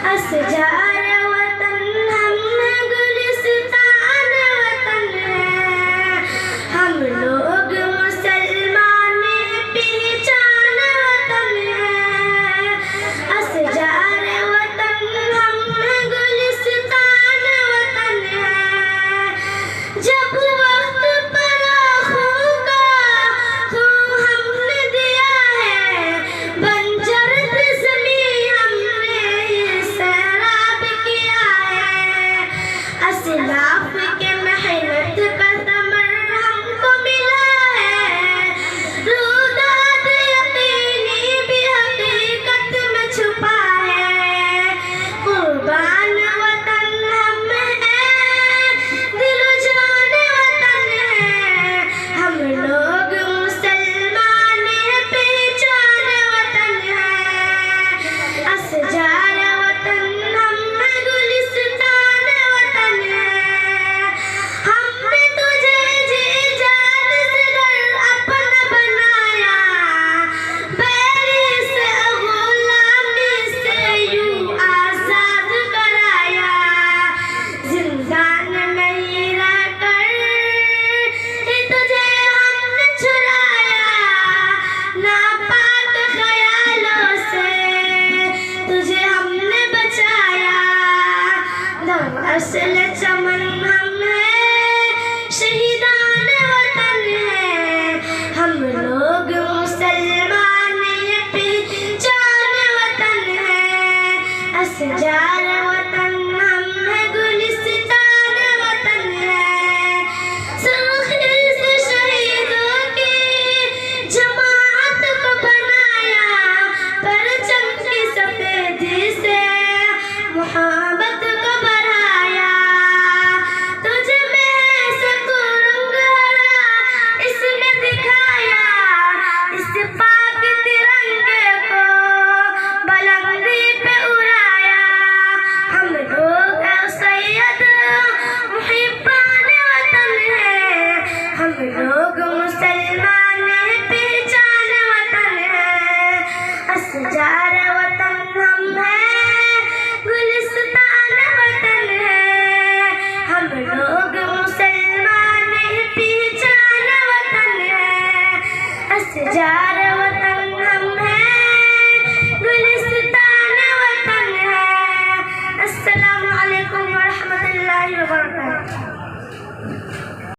असजार वतन हम गुलिस्तान वतन है, हम लोग मुसलमान पहचान वतन है। असजार वतन हम गुलिस्तान वतन है, जब वक्त पर आँखों का खून हमने दिया है, बंजर ज़मीं हमने सैराब किया है। असलाफ के मेहनत का समर हमको मिला है, रुदाद यकीनी भी हकीकत में छुपा है। कुर्बान वतन हम हैं, दिलो जान वतन है, हम लोग मुसलमान पहचान वतन है। असजार वतन हम गुलिस्तान वतन है, हमने तुझे जी जान से घर अपना बनाया, बैरी से गुलामी से यूं आजाद कराया। जिंदान में ही रहकर ही तुझे हमने छुड़ाया, नापाक ख्यालों से तुझे हमने बचाया। असल